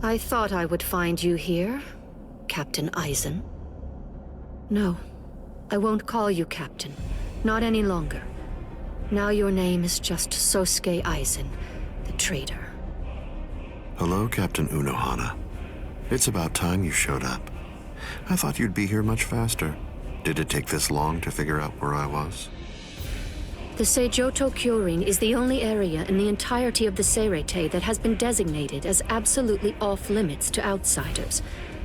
I thought I would find you here, Captain Eisen. No, I won't call you Captain. Not any longer. Now your name is just Sosuke Eisen, the traitor. Hello, Captain Unohana. It's about time you showed up. I thought you'd be here much faster. Did it take this long to figure out where I was? The Seijoto Kyorin is the only area in the entirety of the Seirete that has been designated as absolutely off-limits to outsiders,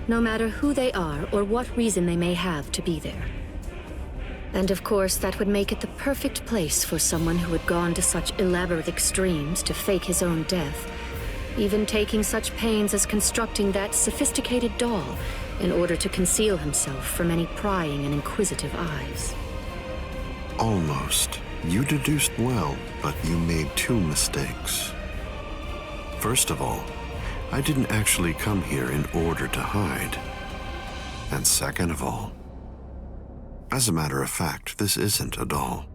no matter who they are or what reason they may have to be there. And of course, that would make it the perfect place for someone who had gone to such elaborate extremes to fake his own death, even taking such pains as constructing that sophisticated doll in order to conceal himself from any prying and inquisitive eyes. Almost. You deduced well, but you made two mistakes. First of all, I didn't actually come here in order to hide. And second of all, as a matter of fact, this isn't a doll.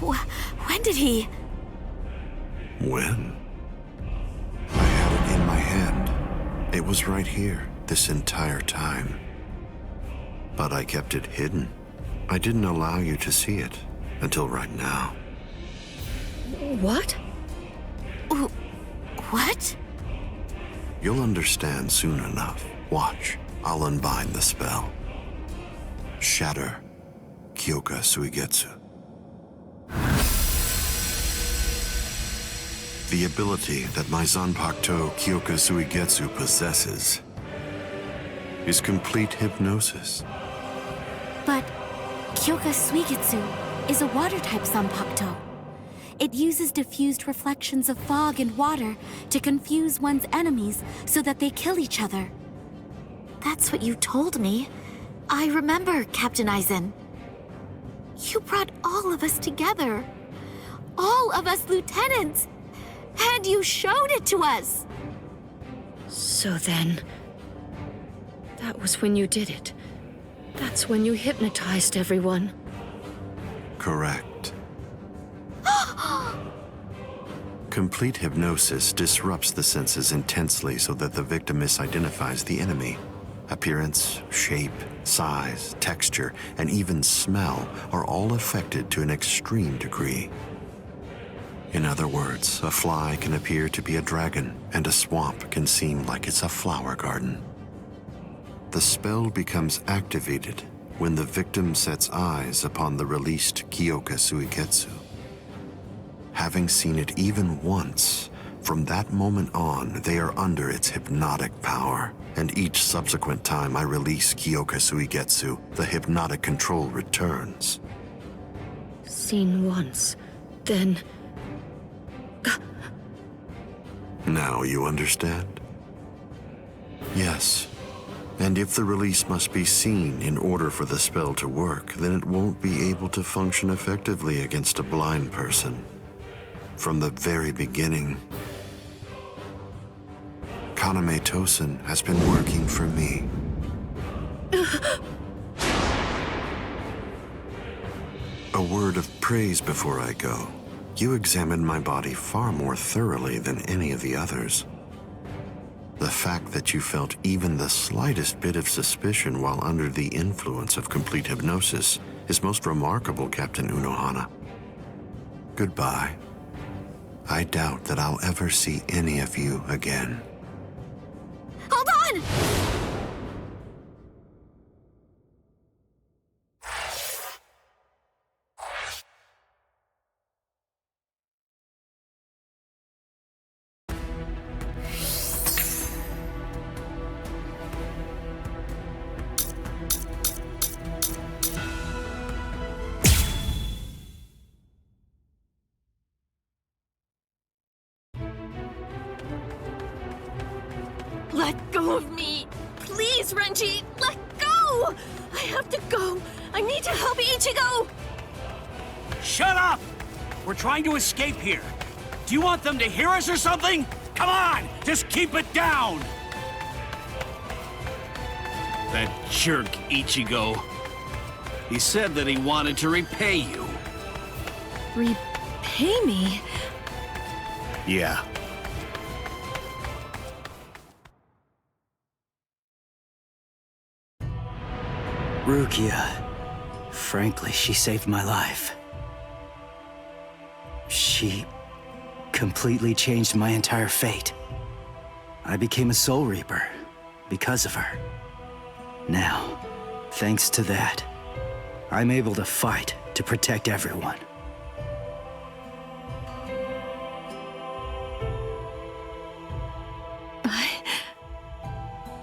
When did he? When? I had it in my hand. It was right here, this entire time. But I kept it hidden. I didn't allow you to see it until right now. What? What? You'll understand soon enough. Watch, I'll unbind the spell. Shatter Kyoka Suigetsu. The ability that my Zanpakuto Kyoka Suigetsu possesses is complete hypnosis. But Kyoka Suigetsu is a water-type Zanpakuto. It uses diffused reflections of fog and water to confuse one's enemies so that they kill each other. That's what you told me. I remember, Captain Eisen. You brought all of us together. All of us lieutenants. And you showed it to us. So then, that was when you did it. That's when you hypnotized everyone. Correct. Complete hypnosis disrupts the senses intensely so that the victim misidentifies the enemy. Appearance, shape, size, texture, and even smell are all affected to an extreme degree. In other words, a fly can appear to be a dragon, and a swamp can seem like it's a flower garden. The spell becomes activated when the victim sets eyes upon the released Kyoka Suigetsu. Having seen it even once, from that moment on, they are under its hypnotic power, and each subsequent time I release Kyoka Suigetsu, the hypnotic control returns. Seen once, then... Now you understand? Yes. And if the release must be seen in order for the spell to work, then it won't be able to function effectively against a blind person. From the very beginning, Kaname Tosen has been working for me. A word of praise before I go. You examined my body far more thoroughly than any of the others. The fact that you felt even the slightest bit of suspicion while under the influence of complete hypnosis is most remarkable, Captain Unohana. Goodbye. I doubt that I'll ever see any of you again. Hold on! Let go of me! Please, Renji! Let go! I have to go! I need to help Ichigo! Shut up! We're trying to escape here. Do you want them to hear us or something? Come on! Just keep it down! That jerk Ichigo. He said that he wanted to repay you. Repay me? Yeah. Rukia. Frankly, she saved my life. She completely changed my entire fate. I became a Soul Reaper because of her. Now, thanks to that, I'm able to fight to protect everyone.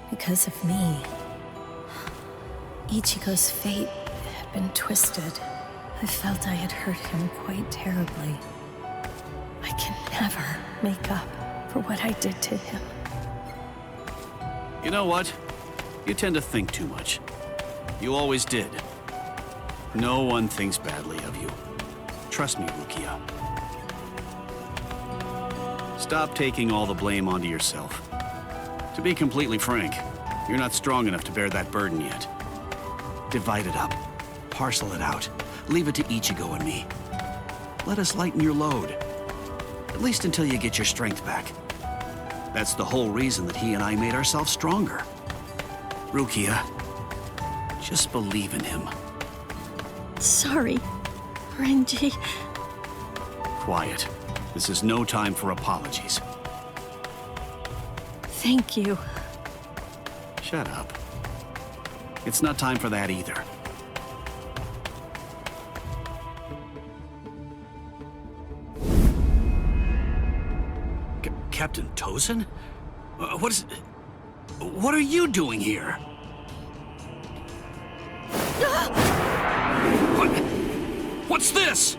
Because of me, Ichigo's fate had been twisted. I felt I had hurt him quite terribly. I can never make up for what I did to him. You know what? You tend to think too much. You always did. No one thinks badly of you. Trust me, Rukia. Stop taking all the blame onto yourself. To be completely frank, you're not strong enough to bear that burden yet. Divide it up. Parcel it out. Leave it to Ichigo and me. Let us lighten your load. At least until you get your strength back. That's the whole reason that he and I made ourselves stronger. Rukia, just believe in him. Sorry, Renji. Quiet. This is no time for apologies. Thank you. Shut up. It's not time for that either. Captain Tozen? What are you doing here? What's this?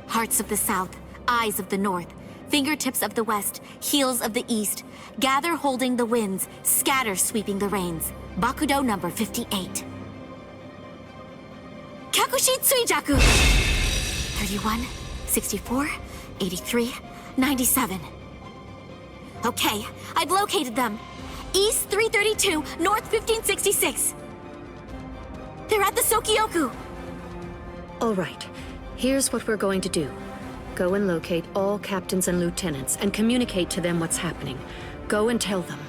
Hearts of the South, eyes of the North, fingertips of the West, heels of the East, gather holding the winds, scatter sweeping the rains. Bakudo number 58. Kakushi Tsuijaku! 31, 64, 83, 97. Okay, I've located them. East 332, North 1566. They're at the Sokioku. All right. Here's what we're going to do. Go and locate all captains and lieutenants and communicate to them what's happening. Go and tell them.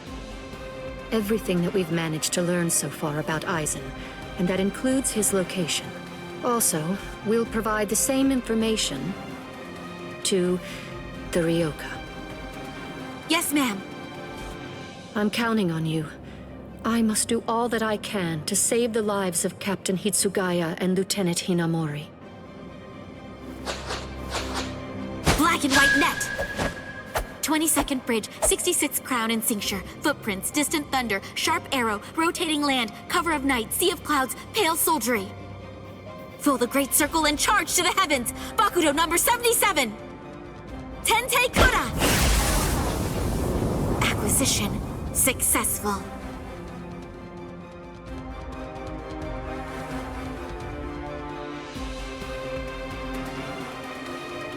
Everything that we've managed to learn so far about Aizen, and that includes his location. Also, we'll provide the same information to the Ryoka. Yes, ma'am. I'm counting on you. I must do all that I can to save the lives of Captain Hitsugaya and Lieutenant Hinamori. Black and white net! 22nd Bridge, 66th Crown and Cincture, footprints, distant thunder, sharp arrow, rotating land, cover of night, sea of clouds, pale soldiery. Fill the great circle and charge to the heavens! Bakudo number 77! Tente Kura! Acquisition successful.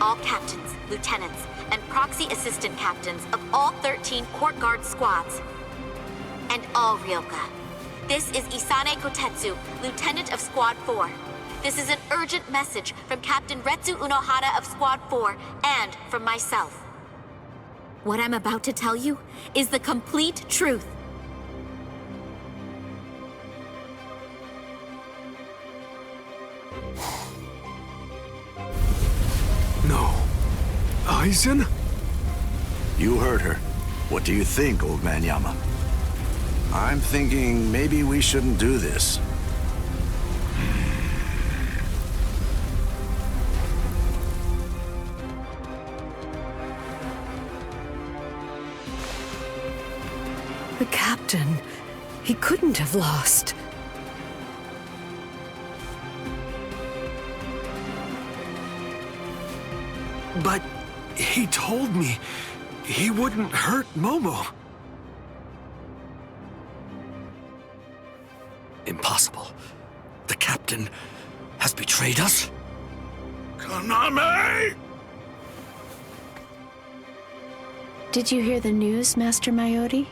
All captains, lieutenants, and proxy assistant captains of all 13 court guard squads. And all Ryoka. This is Isane Kotetsu, lieutenant of Squad 4. This is an urgent message from Captain Retsu Unohara of Squad 4 and from myself. What I'm about to tell you is the complete truth. No. Aizen? You heard her. What do you think, old man Yama? I'm thinking maybe we shouldn't do this. The captain, he couldn't have lost. But he told me he wouldn't hurt Momo. Impossible. The captain has betrayed us? Kaname! Did you hear the news, Master Mayori?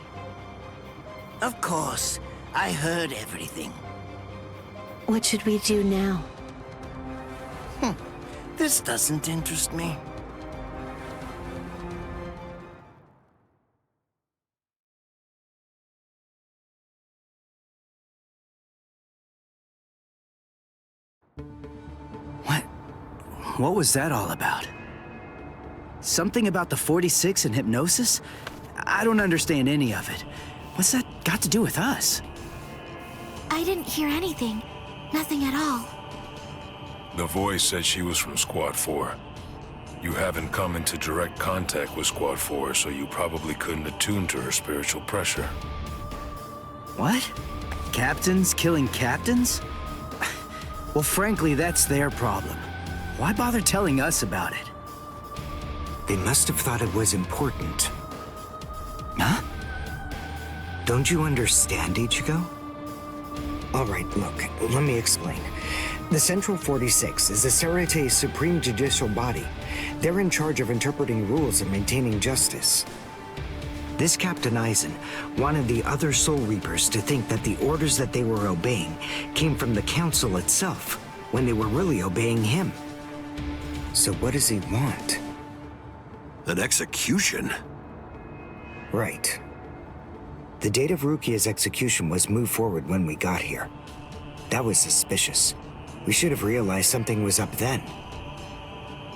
Of course. I heard everything. What should we do now? This doesn't interest me. What was that all about? Something about the 46 and hypnosis? I don't understand any of it. What's that got to do with us? I didn't hear anything. Nothing at all. The voice said she was from Squad 4. You haven't come into direct contact with Squad 4, so you probably couldn't attune to her spiritual pressure. What? Captains killing captains? Well, frankly, that's their problem. Why bother telling us about it? They must have thought it was important. Huh? Don't you understand, Ichigo? All right, look, let me explain. The Central 46 is the Seireitei's supreme judicial body. They're in charge of interpreting rules and maintaining justice. This Captain Aizen wanted the other Soul Reapers to think that the orders that they were obeying came from the Council itself, when they were really obeying him. So what does he want? An execution? Right. The date of Rukia's execution was moved forward when we got here. That was suspicious. We should have realized something was up then.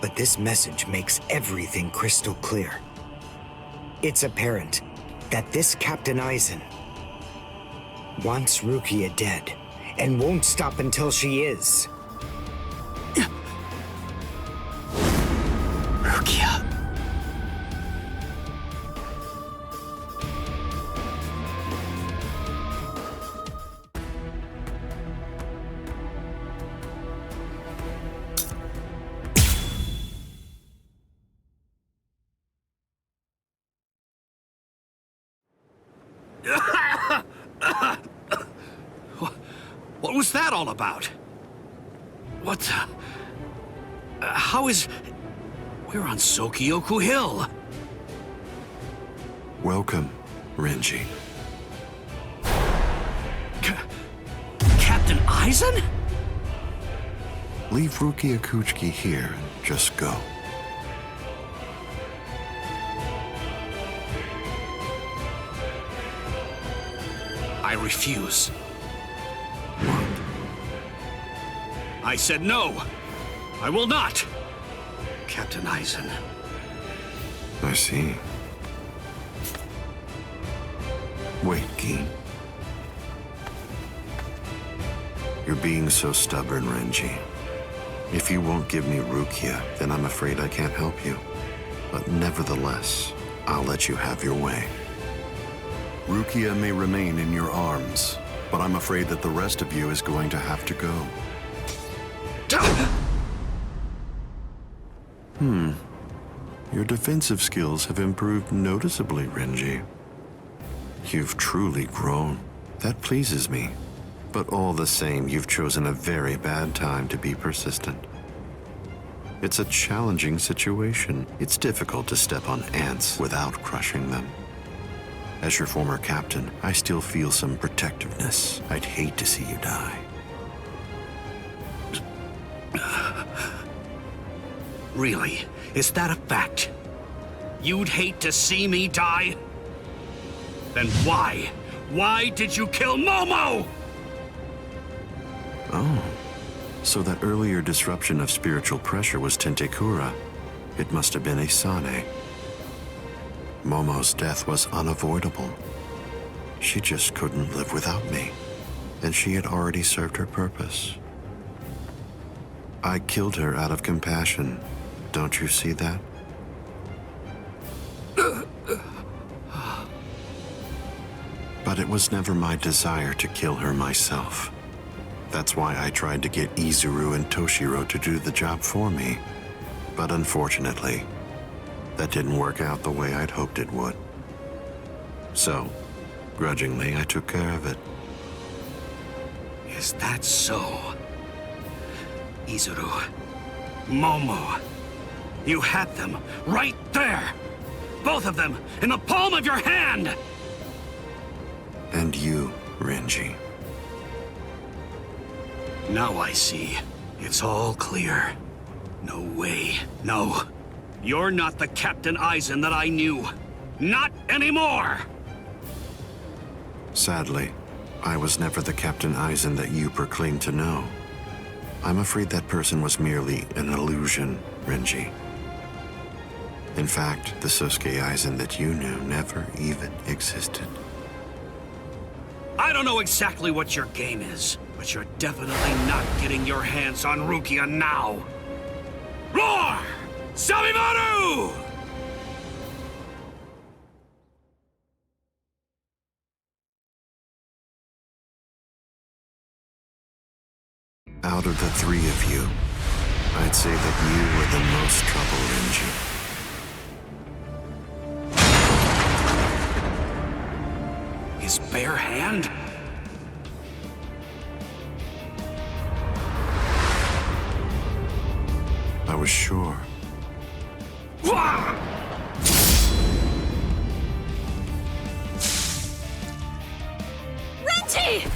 But this message makes everything crystal clear. It's apparent that this Captain Aizen wants Rukia dead, and won't stop until she is. Rukia. What was that all about? What the... how is... We're on Sokyoku Hill. Welcome, Renji. Captain Aizen? Leave Rukia Kuchiki here and just go. I refuse. I said no. I will not. Captain Aizen. I see. Wait, Gin. You're being so stubborn, Renji. If you won't give me Rukia, then I'm afraid I can't help you. But nevertheless, I'll let you have your way. Rukia may remain in your arms, but I'm afraid that the rest of you is going to have to go. Your defensive skills have improved noticeably, Renji. You've truly grown. That pleases me. But all the same, you've chosen a very bad time to be persistent. It's a challenging situation. It's difficult to step on ants without crushing them. As your former captain, I still feel some protectiveness. I'd hate to see you die. Really? Is that a fact? You'd hate to see me die? Then why? Why did you kill Momo? Oh, so that earlier disruption of spiritual pressure was Tentekura. It must have been Isane. Momo's death was unavoidable. She just couldn't live without me, and she had already served her purpose. I killed her out of compassion. Don't you see that? But it was never my desire to kill her myself. That's why I tried to get Izuru and Toshiro to do the job for me. But unfortunately, that didn't work out the way I'd hoped it would. So, grudgingly, I took care of it. Is that so? Izuru, Momo, you had them right there! both of them, in the palm of your hand! And you, Renji. Now I see. It's all clear. No way. No. You're not the Captain Aizen that I knew. Not anymore! Sadly, I was never the Captain Aizen that you proclaimed to know. I'm afraid that person was merely an illusion, Renji. In fact, the Sosuke Aizen that you knew never even existed. I don't know exactly what your game is, but you're definitely not getting your hands on Rukia now. Roar! Sabimaru! Out of the three of you, I'd say that you were the most trouble, Renji. His bare hand? I was sure. Renji!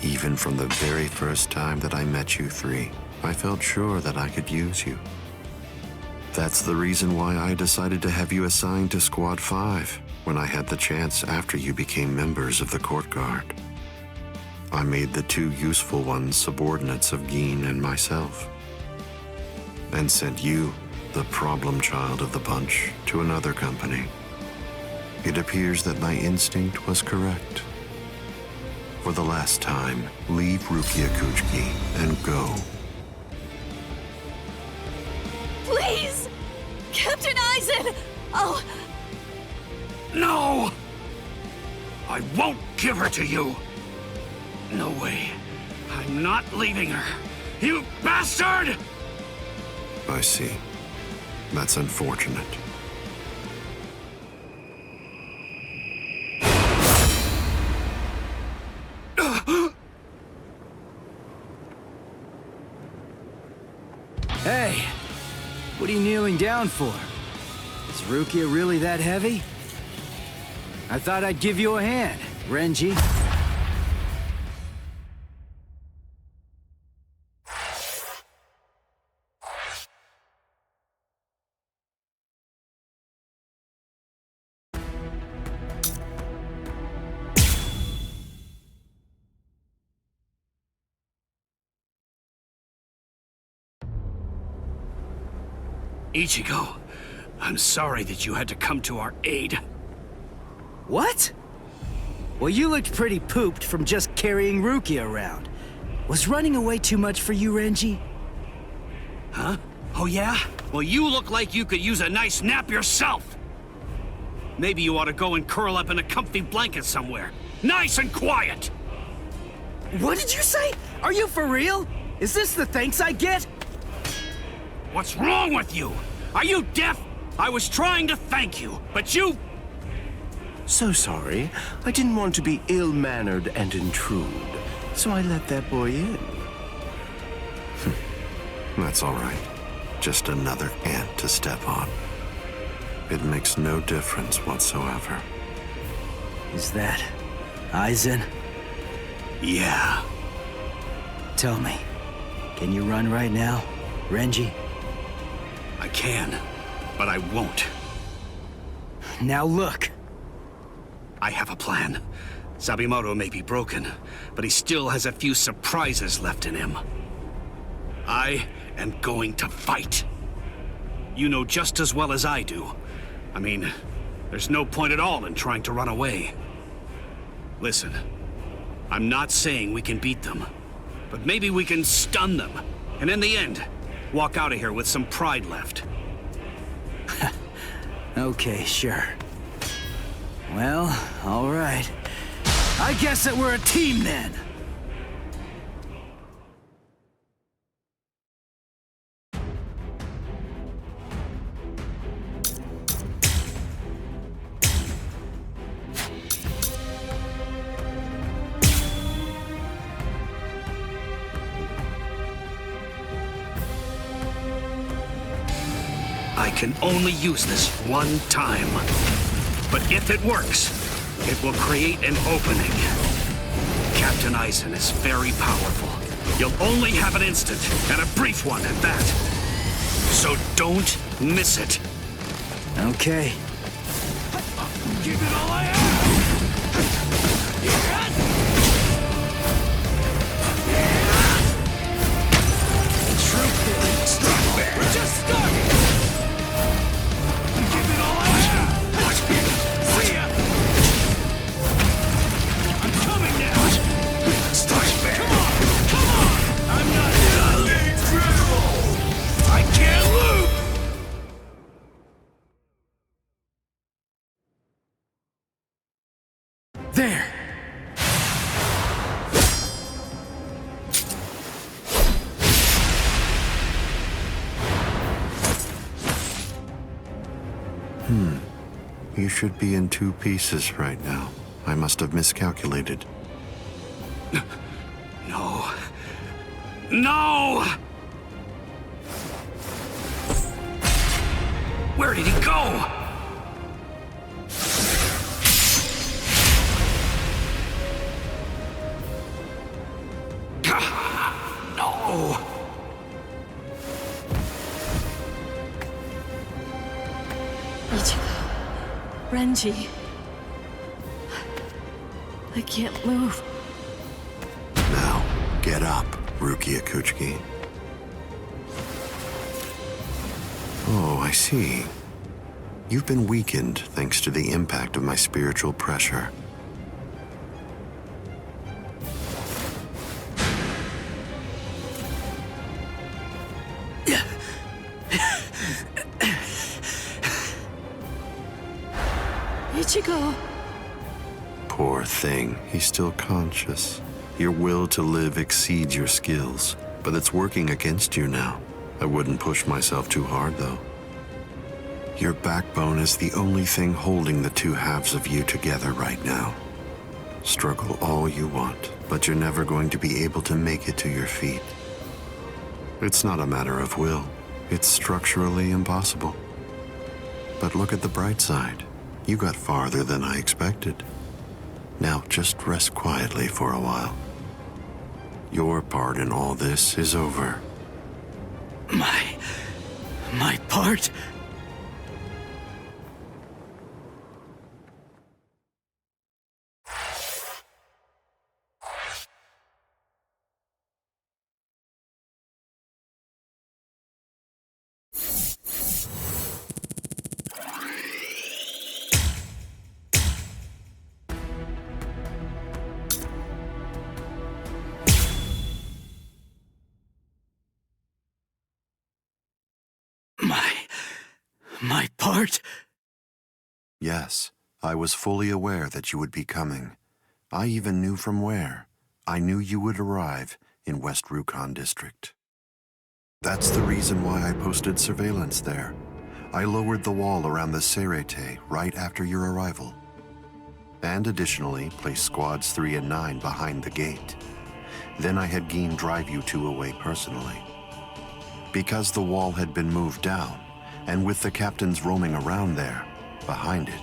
Even from the very first time that I met you three, I felt sure that I could use you. That's the reason why I decided to have you assigned to Squad 5 when I had the chance after you became members of the Court Guard. I made the two useful ones subordinates of Gin and myself, and sent you, the problem child of the bunch, to another company. It appears that my instinct was correct. For the last time, leave Rukia Kuchiki and go. Please! Captain Aizen! Oh... No! I won't give her to you! No way. I'm not leaving her. You bastard! I see. That's unfortunate. Hey, what are you kneeling down for? Is Rukia really that heavy? I thought I'd give you a hand, Renji. Ichigo, I'm sorry that you had to come to our aid. What? Well, you looked pretty pooped from just carrying Rukia around. Was running away too much for you, Renji? Huh? Oh yeah? Well, you look like you could use a nice nap yourself. Maybe you ought to go and curl up in a comfy blanket somewhere. Nice and quiet! What did you say? Are you for real? Is this the thanks I get? What's wrong with you? Are you deaf? I was trying to thank you, but you... So sorry. I didn't want to be ill-mannered and intrude, so I let that boy in. That's all right. Just another ant to step on. It makes no difference whatsoever. Is that Aizen? Yeah. Tell me, can you run right now, Renji? I can, but I won't. Now look. I have a plan. Sabimaru may be broken, but he still has a few surprises left in him. I am going to fight. You know just as well as I do. I mean, there's no point at all in trying to run away. Listen, I'm not saying we can beat them, but maybe we can stun them, and in the end, walk out of here with some pride left. Okay, sure. Well, all right. I guess that we're a team then. I can only use this one time. But if it works, it will create an opening. Captain Eisen is very powerful. You'll only have an instant, and a brief one at that. So don't miss it. Okay. Give it all I have! We're just starting! Give it all I have! See ya! I'm coming now! Start there! Come on! I'm not done! Incredible! I can't lose! There! You should be in 2 pieces right now. I must have miscalculated. No. No! Where did he go? No! Ichigo. Renji. I can't move. Now, get up, Rukia Kuchiki. Oh, I see. You've been weakened thanks to the impact of my spiritual pressure. Ichigo. Poor thing, he's still conscious. Your will to live exceeds your skills, but it's working against you now. I wouldn't push myself too hard, though. Your backbone is the only thing holding the 2 halves of you together right now. Struggle all you want, but you're never going to be able to make it to your feet. It's not a matter of will. It's structurally impossible. But look at the bright side. You got farther than I expected. Now just rest quietly for a while. Your part in all this is over. My part? My part? Yes, I was fully aware that you would be coming. I even knew from where. I knew you would arrive in West Rukon District. That's the reason why I posted surveillance there. I lowered the wall around the Serete right after your arrival. And additionally, placed squads 3 and 9 behind the gate. Then I had Geen drive you 2 away personally. Because the wall had been moved down, and with the captains roaming around there, behind it,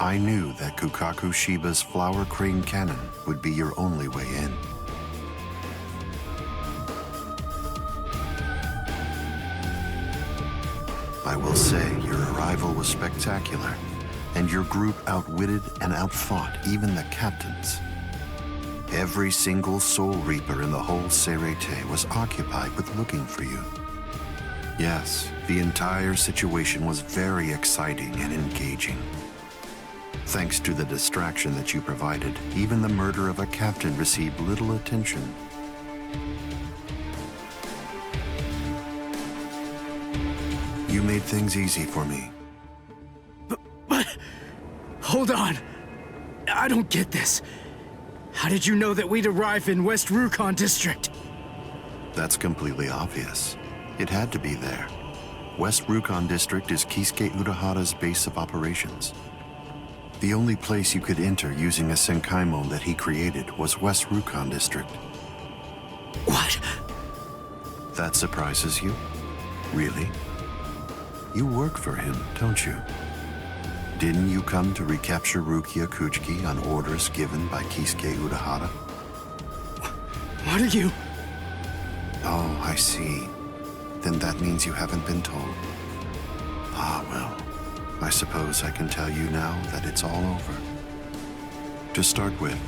I knew that Kukaku Shiba's Flower Crane Cannon would be your only way in. I will say your arrival was spectacular, and your group outwitted and outfought even the captains. Every single Soul Reaper in the whole Serete was occupied with looking for you. Yes, the entire situation was very exciting and engaging. Thanks to the distraction that you provided, even the murder of a captain received little attention. You made things easy for me. But hold on. I don't get this. How did you know that we'd arrive in West Rukon District? That's completely obvious. It had to be there. West Rukon District is Kisuke Urahara's base of operations. The only place you could enter using a Senkaimon that he created was West Rukon District. What? That surprises you? Really? You work for him, don't you? Didn't you come to recapture Rukia Kuchiki on orders given by Kisuke Urahara? What are you? Oh, I see. Then that means you haven't been told. Ah, well, I suppose I can tell you now that it's all over. To start with,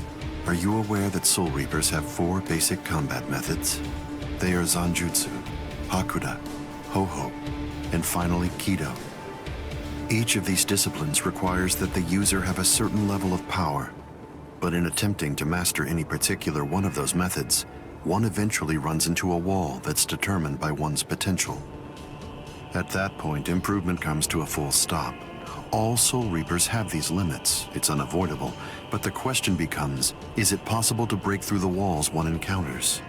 are you aware that Soul Reapers have 4 basic combat methods? They are Zanjutsu, Hakuda, Ho-Ho, and finally Kido. Each of these disciplines requires that the user have a certain level of power, but in attempting to master any particular one of those methods, one eventually runs into a wall that's determined by one's potential. At that point, improvement comes to a full stop. All Soul Reapers have these limits, it's unavoidable, but the question becomes, is it possible to break through the walls one encounters?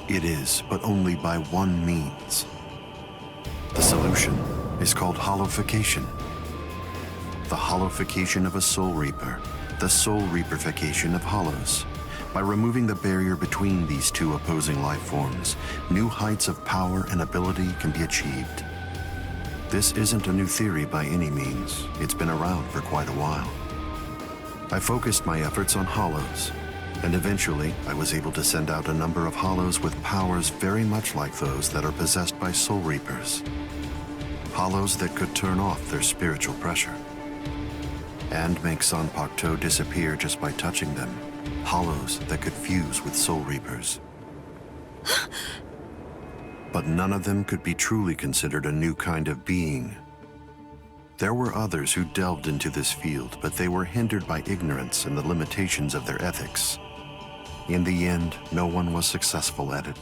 It is, but only by one means. The solution is called hollowification. The hollowification of a Soul Reaper, the Soul Reaperification of hollows. By removing the barrier between these 2 opposing life forms, new heights of power and ability can be achieved. This isn't a new theory by any means. It's been around for quite a while. I focused my efforts on hollows, and eventually I was able to send out a number of hollows with powers very much like those that are possessed by Soul Reapers. Hollows that could turn off their spiritual pressure and make Zanpakuto disappear just by touching them. Hollows that could fuse with Soul Reapers. But none of them could be truly considered a new kind of being. There were others who delved into this field, but they were hindered by ignorance and the limitations of their ethics. In the end, no one was successful at it.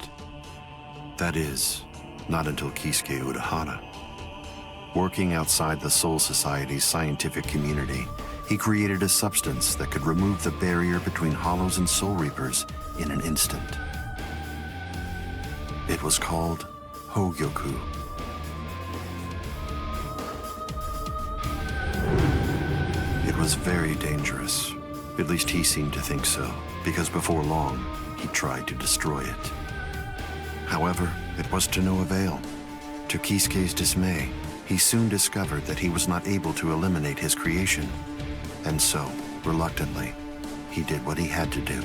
That is, not until Kisuke Urahara. Working outside the Soul Society's scientific community, he created a substance that could remove the barrier between hollows and Soul Reapers in an instant. It was called Hogyoku. It was very dangerous. At least he seemed to think so, because before long, he tried to destroy it. However, it was to no avail. To Kisuke's dismay, he soon discovered that he was not able to eliminate his creation. And so, reluctantly, he did what he had to do.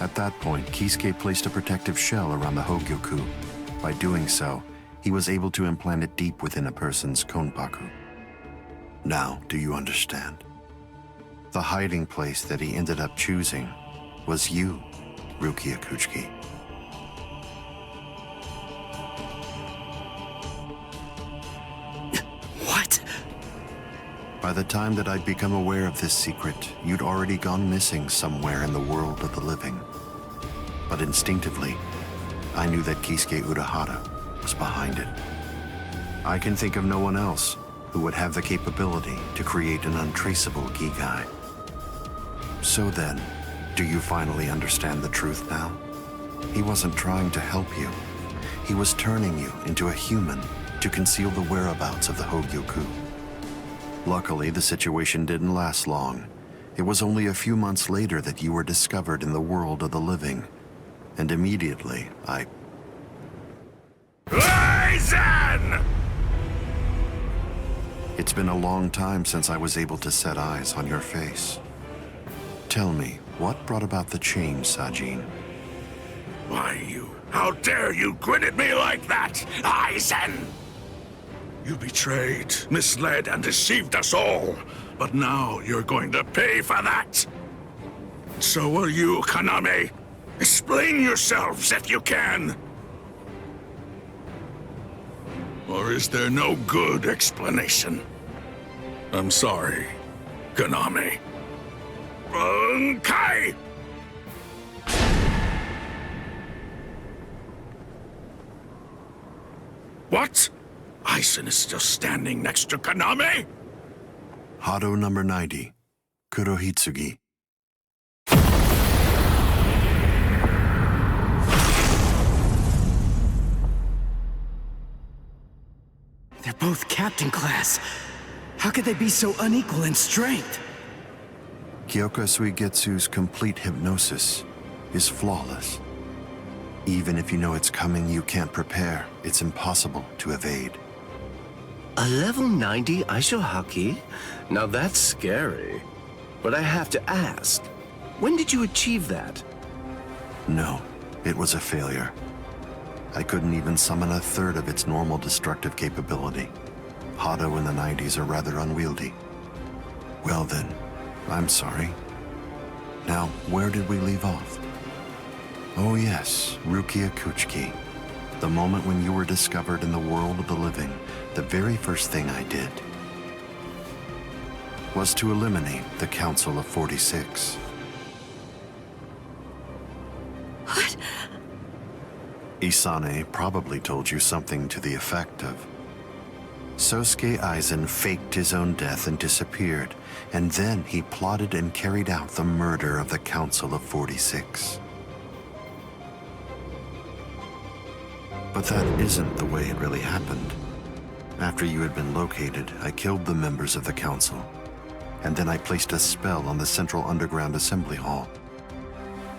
At that point, Kisuke placed a protective shell around the Hogyoku. By doing so, he was able to implant it deep within a person's konpaku. Now, do you understand? The hiding place that he ended up choosing was you, Rukia Kuchiki. What? By the time that I'd become aware of this secret, you'd already gone missing somewhere in the world of the living. But instinctively, I knew that Kisuke Urahara was behind it. I can think of no one else who would have the capability to create an untraceable Gigai. So then, do you finally understand the truth now? He wasn't trying to help you. He was turning you into a human to conceal the whereabouts of the Hogyoku. Luckily, the situation didn't last long. It was only a few months later that you were discovered in the world of the living. And immediately, Aizen! It's been a long time since I was able to set eyes on your face. Tell me, what brought about the change, Sajin? Why, how dare you grin at me like that, Aizen? You betrayed, misled, and deceived us all. But now you're going to pay for that. So will you, Kaname. Explain yourselves if you can. Or is there no good explanation? I'm sorry, Kaname. Kai! What? Aizen is still standing next to Kaname? Hado number 90, Kurohitsugi. They're both captain class. How could they be so unequal in strength? Kyoka Suigetsu's complete hypnosis is flawless. Even if you know it's coming, you can't prepare. It's impossible to evade. A level 90 Aisho Haki? Now that's scary. But I have to ask, when did you achieve that? No, it was a failure. I couldn't even summon a third of its normal destructive capability. Hado in the 90s are rather unwieldy. Well then, I'm sorry. Now, where did we leave off? Oh yes, Rukia Kuchiki. The moment when you were discovered in the world of the living, the very first thing I did was to eliminate the Council of 46. What? Isane probably told you something to the effect of, Sosuke Aizen faked his own death and disappeared, and then he plotted and carried out the murder of the Council of 46. But that isn't the way it really happened. After you had been located, I killed the members of the Council, and then I placed a spell on the Central Underground Assembly Hall.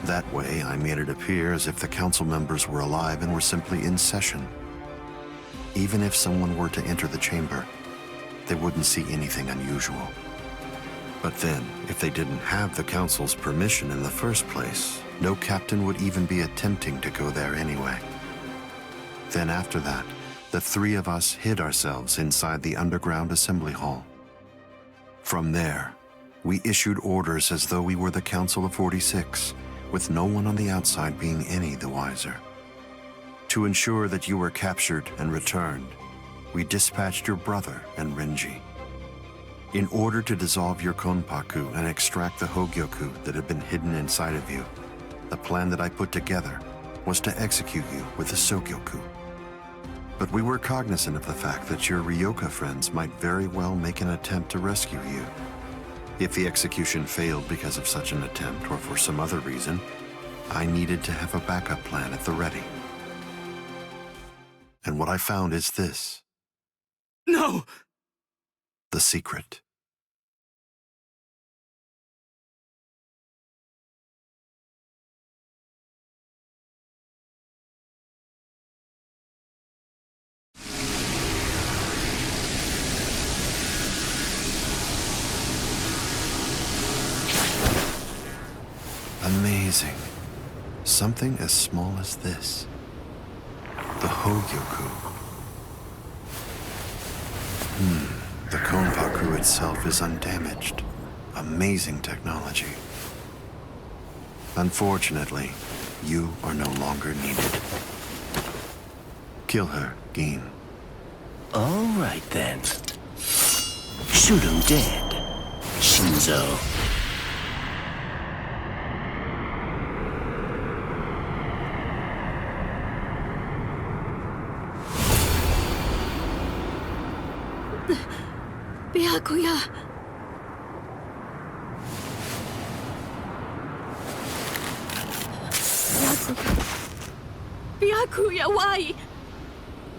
That way, I made it appear as if the Council members were alive and were simply in session. Even if someone were to enter the chamber, they wouldn't see anything unusual. But then, if they didn't have the Council's permission in the first place, no captain would even be attempting to go there anyway. Then after that, the three of us hid ourselves inside the underground assembly hall. From there, we issued orders as though we were the Council of 46, with no one on the outside being any the wiser. To ensure that you were captured and returned, we dispatched your brother and Renji. In order to dissolve your Konpaku and extract the Hogyoku that had been hidden inside of you, the plan that I put together was to execute you with the Sogyoku. But we were cognizant of the fact that your Ryoka friends might very well make an attempt to rescue you. If the execution failed because of such an attempt or for some other reason, I needed to have a backup plan at the ready. And what I found is this. No! The secret. Amazing. Something as small as this. The Hogyoku. The Konpaku itself is undamaged. Amazing technology. Unfortunately, you are no longer needed. Kill her, Gin. All right then. Shoot him dead, Shinzo. Byakuya! Byakuya, why?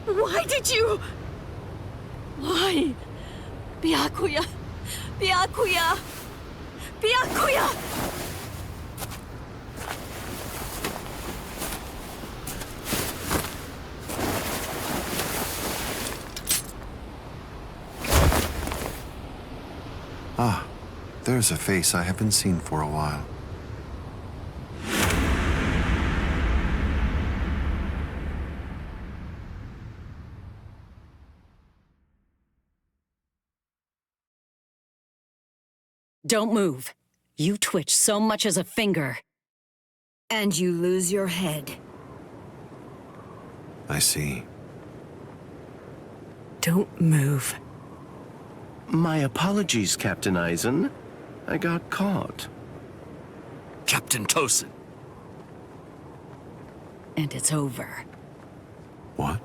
Why did you? Why? Byakuya! Byakuya! Byakuya! Ah, there's a face I haven't seen for a while. Don't move. You twitch so much as a finger. And you lose your head. I see. Don't move. My apologies, Captain Aizen. I got caught. Captain Tosin. And it's over. What?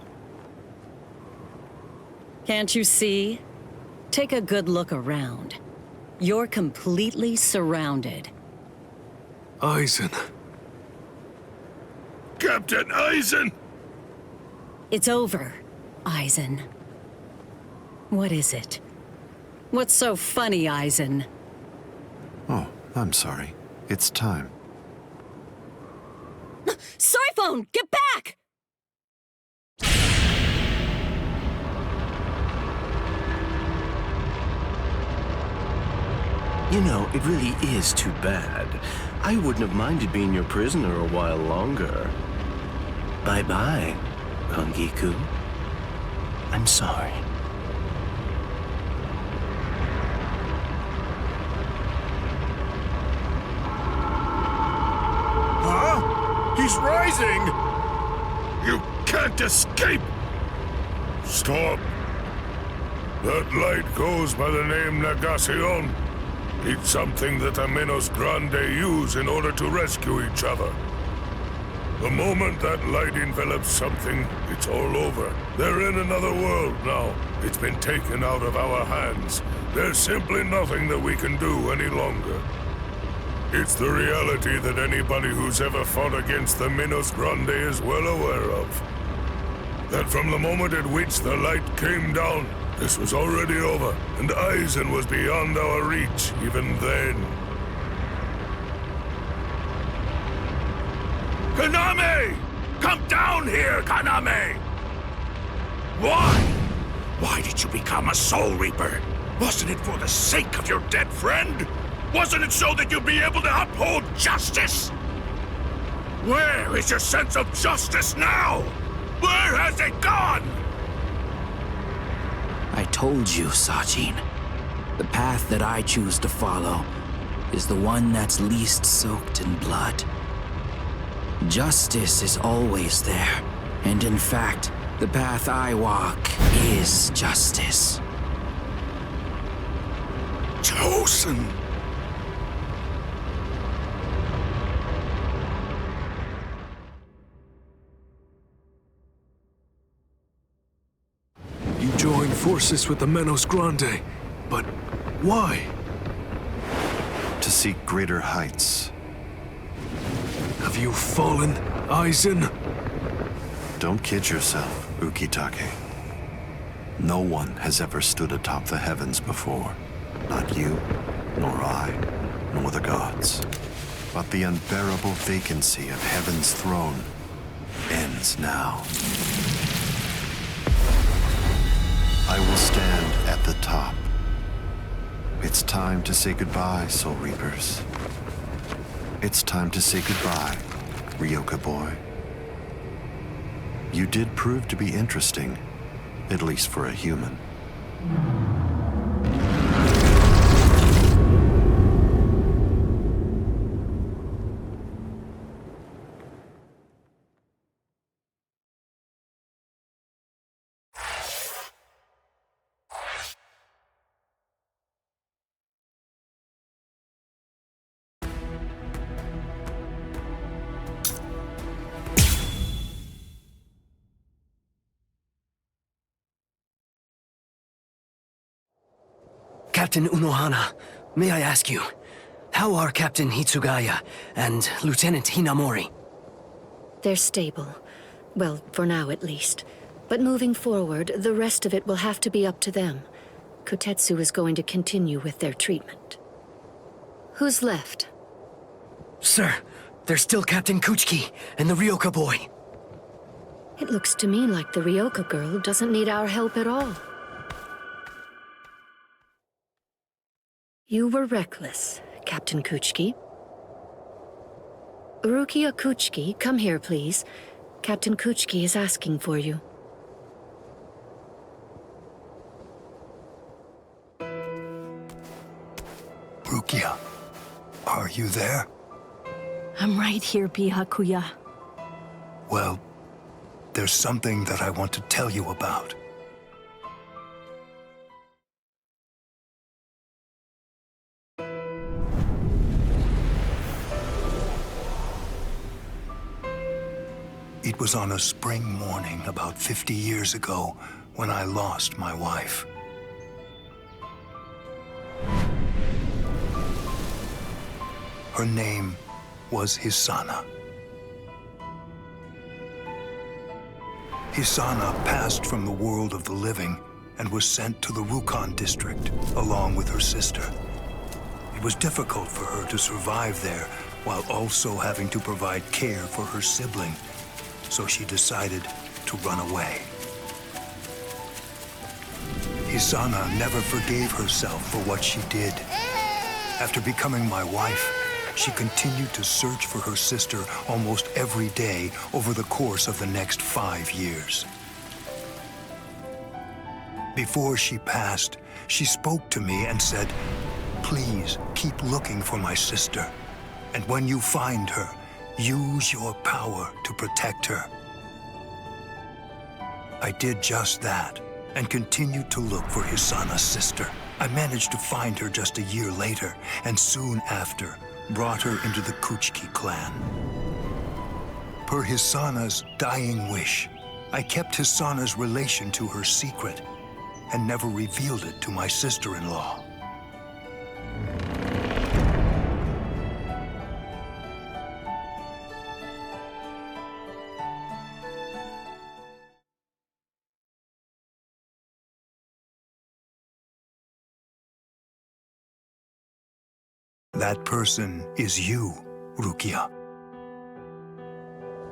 Can't you see? Take a good look around. You're completely surrounded. Aizen. Captain Aizen! It's over, Aizen. What is it? What's so funny, Aizen? Oh, I'm sorry. It's time. Soiphone, get back! You know, it really is too bad. I wouldn't have minded being your prisoner a while longer. Bye-bye, Kongiku. I'm sorry. Huh? He's rising! You can't escape! Stop! That light goes by the name Negacion. It's something that the Menos Grande use in order to rescue each other. The moment that light envelops something, it's all over. They're in another world now. It's been taken out of our hands. There's simply nothing that we can do any longer. It's the reality that anybody who's ever fought against the Menos Grande is well aware of. That from the moment at which the light came down, this was already over, and Aizen was beyond our reach even then. Kaname! Come down here, Kaname! Why? Why did you become a Soul Reaper? Wasn't it for the sake of your dead friend? Wasn't it so that you'd be able to uphold justice? Where is your sense of justice now? Where has it gone? I told you, Sajin. The path that I choose to follow is the one that's least soaked in blood. Justice is always there, and in fact, the path I walk is justice. Chosen! You joined forces with the Menos Grande, but why? To seek greater heights. Have you fallen, Aizen? Don't kid yourself, Ukitake. No one has ever stood atop the heavens before. Not you, nor I, nor the gods. But the unbearable vacancy of heaven's throne ends now. I will stand at the top. It's time to say goodbye, Soul Reapers. It's time to say goodbye, Ryoka boy. You did prove to be interesting, at least for a human. Captain Unohana, may I ask you, how are Captain Hitsugaya and Lieutenant Hinamori? They're stable. Well, for now at least. But moving forward, the rest of it will have to be up to them. Kotetsu is going to continue with their treatment. Who's left? Sir, there's still Captain Kuchiki and the Ryoka boy. It looks to me like the Ryoka girl doesn't need our help at all. You were reckless, Captain Kuchiki. Rukia Kuchiki, come here, please. Captain Kuchiki is asking for you. Rukia, are you there? I'm right here, Byakuya. Well, there's something that I want to tell you about. It was on a spring morning about 50 years ago when I lost my wife. Her name was Hisana. Hisana passed from the world of the living and was sent to the Rukon district along with her sister. It was difficult for her to survive there while also having to provide care for her sibling, so she decided to run away. Hisana never forgave herself for what she did. After becoming my wife, she continued to search for her sister almost every day over the course of the next 5 years. Before she passed, she spoke to me and said, "Please keep looking for my sister. And when you find her, use your power to protect her." I did just that and continued to look for Hisana's sister. I managed to find her just a year later, and soon after, brought her into the Kuchiki clan. Per Hisana's dying wish, I kept Hisana's relation to her secret and never revealed it to my sister-in-law. That person is you, Rukia.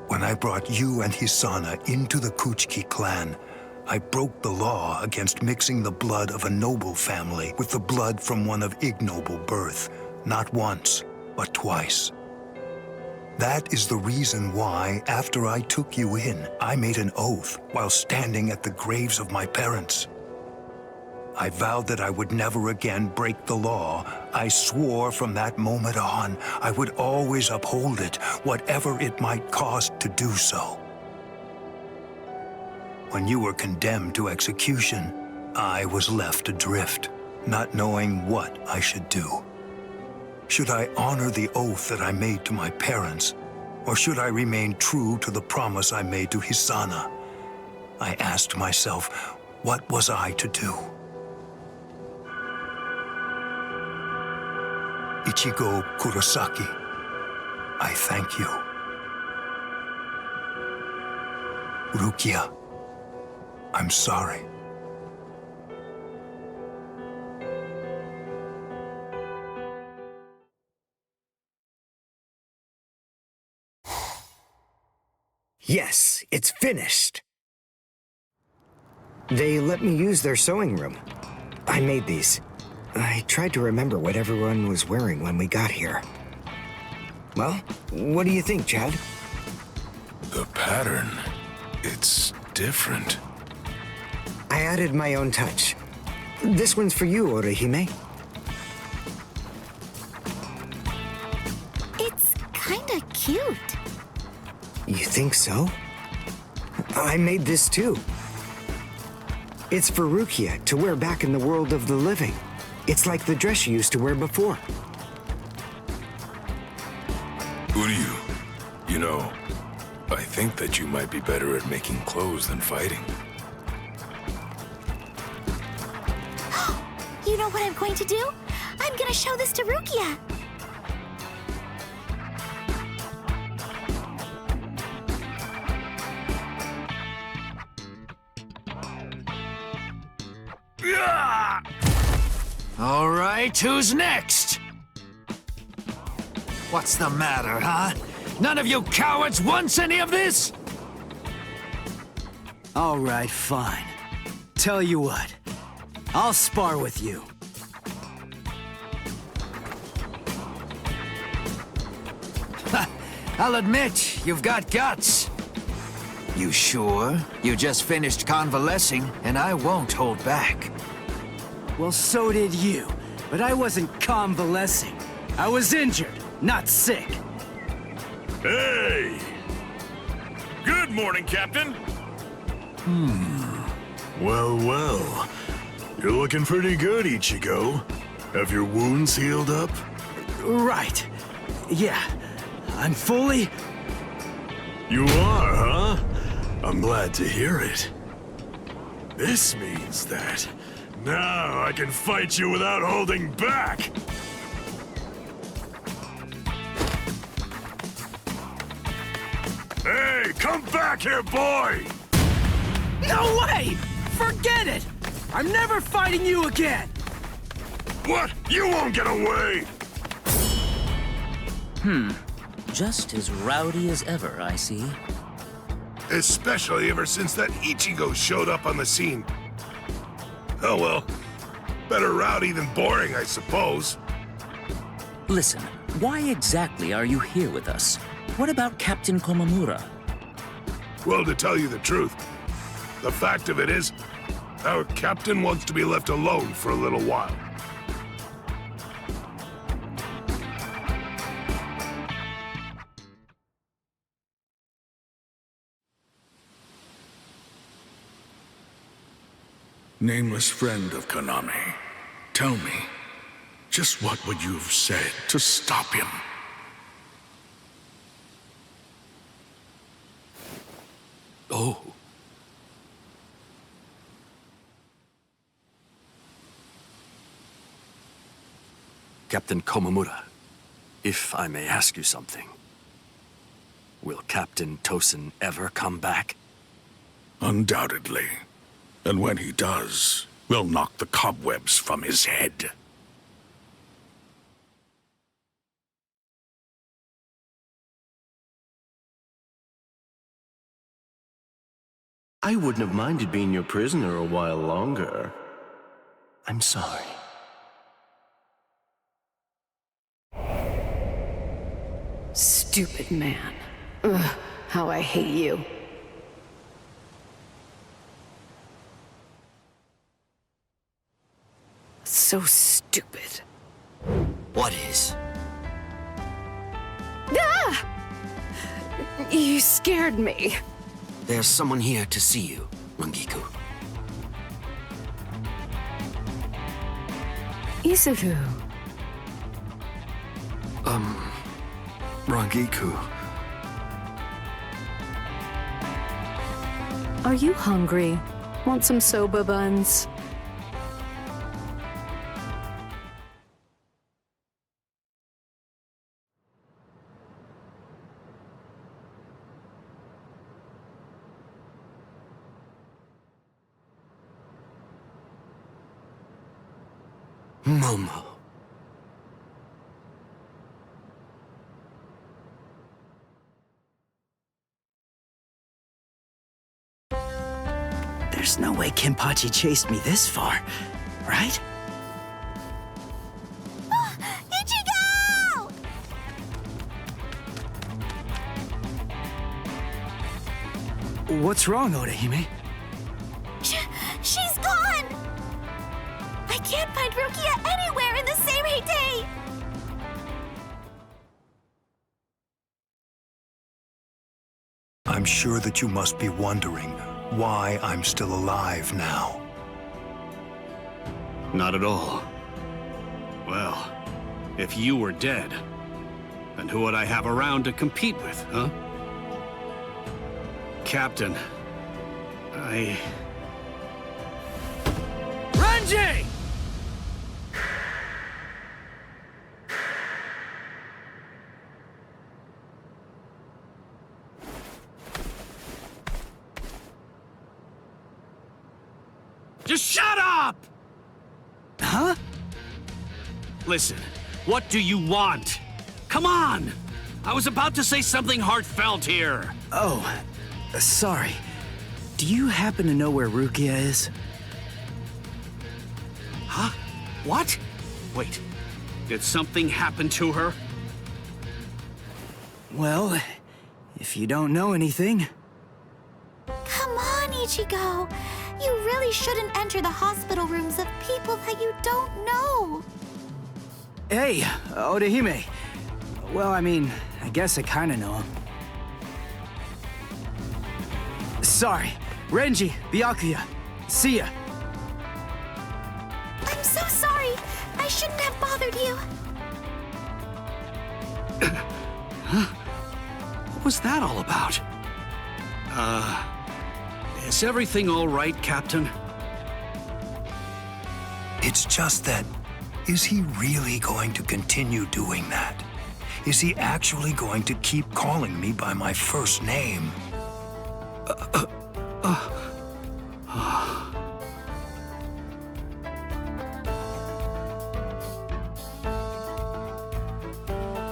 When I brought you and Hisana into the Kuchiki clan, I broke the law against mixing the blood of a noble family with the blood from one of ignoble birth, not once, but twice. That is the reason why, after I took you in, I made an oath while standing at the graves of my parents. I vowed that I would never again break the law. I swore from that moment on, I would always uphold it, whatever it might cost to do so. When you were condemned to execution, I was left adrift, not knowing what I should do. Should I honor the oath that I made to my parents, or should I remain true to the promise I made to Hisana? I asked myself, what was I to do? Ichigo Kurosaki, I thank you. Rukia, I'm sorry. Yes, it's finished. They let me use their sewing room. I made these. I tried to remember what everyone was wearing when we got here. Well, what do you think, Chad? The pattern, it's different. I added my own touch. This one's for you, Orihime. It's kinda cute. You think so? I made this too. It's for Rukia to wear back in the world of the living. It's like the dress she used to wear before. Uryu, you know, I think that you might be better at making clothes than fighting. You know what I'm going to do? I'm gonna show this to Rukia. All right, who's next? What's the matter, huh? None of you cowards wants any of this? All right, fine. Tell you what, I'll spar with you. I'll admit, you've got guts. You sure? You just finished convalescing, and I won't hold back. Well, so did you, but I wasn't convalescing. I was injured, not sick. Hey! Good morning, Captain. Well, well. You're looking pretty good, Ichigo. Have your wounds healed up? Right. Yeah, I'm fully... You are, huh? I'm glad to hear it. This means that now I can fight you without holding back! Hey, come back here, boy! No way! Forget it! I'm never fighting you again! What? You won't get away! Just as rowdy as ever, I see. Especially ever since that Ichigo showed up on the scene. Oh well. Better rowdy than boring, I suppose. Listen, why exactly are you here with us? What about Captain Komamura? Well, to tell you the truth, the fact of it is, our captain wants to be left alone for a little while. Nameless friend of Konami, tell me, just what would you have said to stop him? Oh. Captain Komamura, if I may ask you something. Will Captain Tosin ever come back? Undoubtedly. And when he does, we'll knock the cobwebs from his head. I wouldn't have minded being your prisoner a while longer. I'm sorry. Stupid man. Ugh, how I hate you. So stupid. What is? Ah! You scared me. There's someone here to see you, Rangiku. Izuku. Rangiku. Are you hungry? Want some soba buns? Momo. There's no way Kenpachi chased me this far, right? Ichigo! What's wrong, Odahime? She's gone! I can't find Rukia anywhere in the Seirei. I'm sure that you must be wondering why I'm still alive now. Not at all. Well, if you were dead, then who would I have around to compete with, huh? Captain, Renji! Just shut up! Huh? Listen, what do you want? Come on! I was about to say something heartfelt here. Oh, sorry. Do you happen to know where Rukia is? Huh? What? Wait, did something happen to her? Well, if you don't know anything... Come on, Ichigo. You really shouldn't enter the hospital rooms of people that you don't know. Hey, Odahime. Well, I mean, I guess I kinda know him. Sorry. Renji, Byakuya. See ya. I'm so sorry. I shouldn't have bothered you. Huh? What was that all about? Is everything all right, Captain? It's just that, is he really going to continue doing that? Is he actually going to keep calling me by my first name?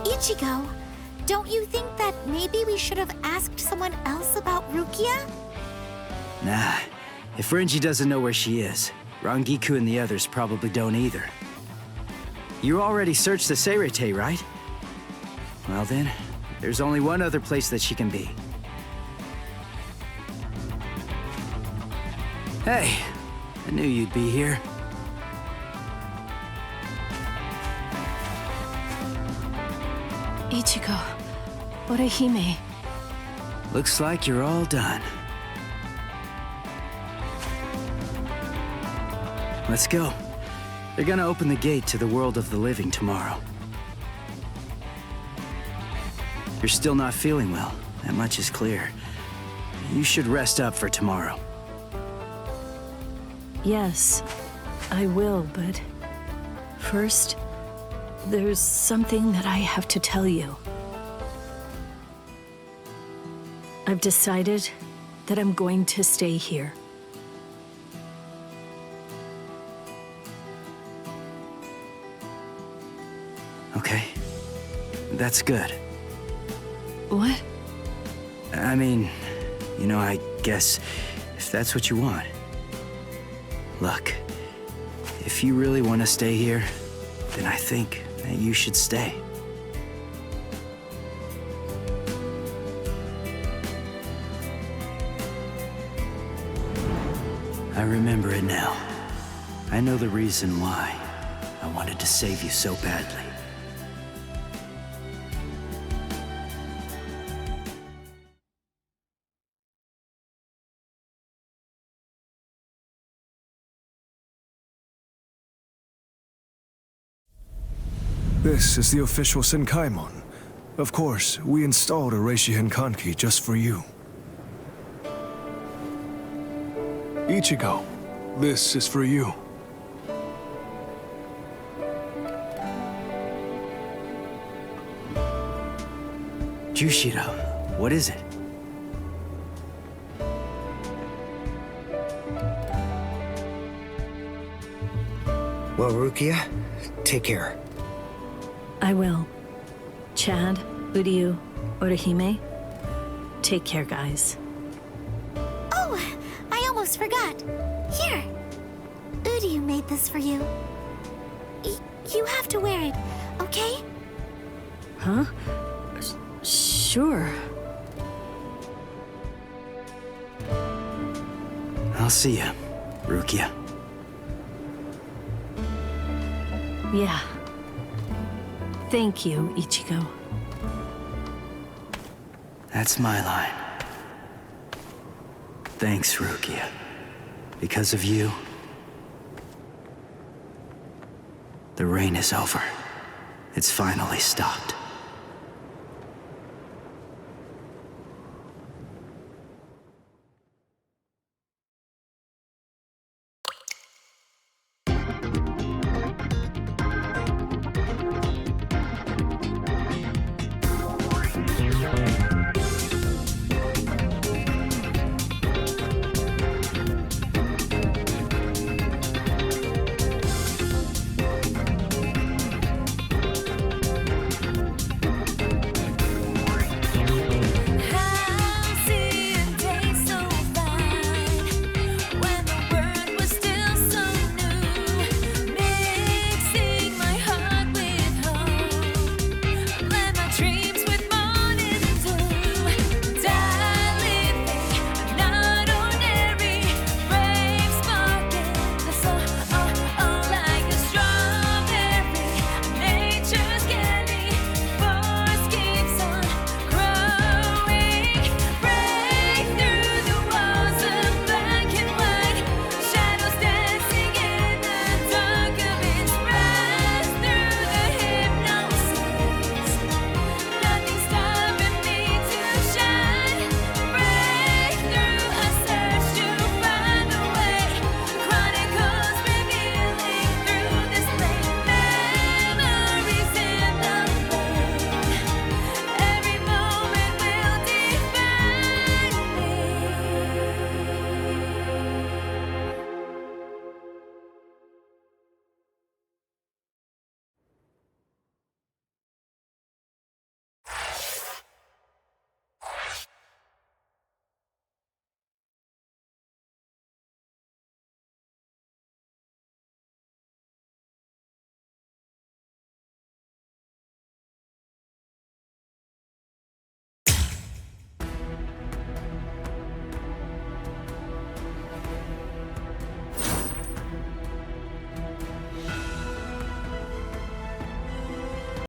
Ichigo, don't you think that maybe we should have asked someone else about Rukia? Nah, if Renji doesn't know where she is, Rangiku and the others probably don't either. You already searched the Seirete, right? Well then, there's only one other place that she can be. Hey, I knew you'd be here. Ichigo, Orihime. Looks like you're all done. Let's go. They're gonna open the gate to the world of the living tomorrow. You're still not feeling well. That much is clear. You should rest up for tomorrow. Yes, I will, but first, there's something that I have to tell you. I've decided that I'm going to stay here. Okay. That's good. What? I mean, you know, I guess if that's what you want. Look, if you really want to stay here, then I think that you should stay. I remember it now. I know the reason why I wanted to save you so badly. This is the official Senkaimon. Of course, we installed a Reishi Henkanki just for you. Ichigo, this is for you. Jushiro, what is it? Well, Rukia, take care. I will. Chad, Uryu, Orihime, take care, guys. Oh, I almost forgot. Here. Uryu made this for you. You have to wear it, okay? Huh? Sure. I'll see you, Rukia. Yeah. Thank you, Ichigo. That's my line. Thanks, Rukia. Because of you, the rain is over. It's finally stopped.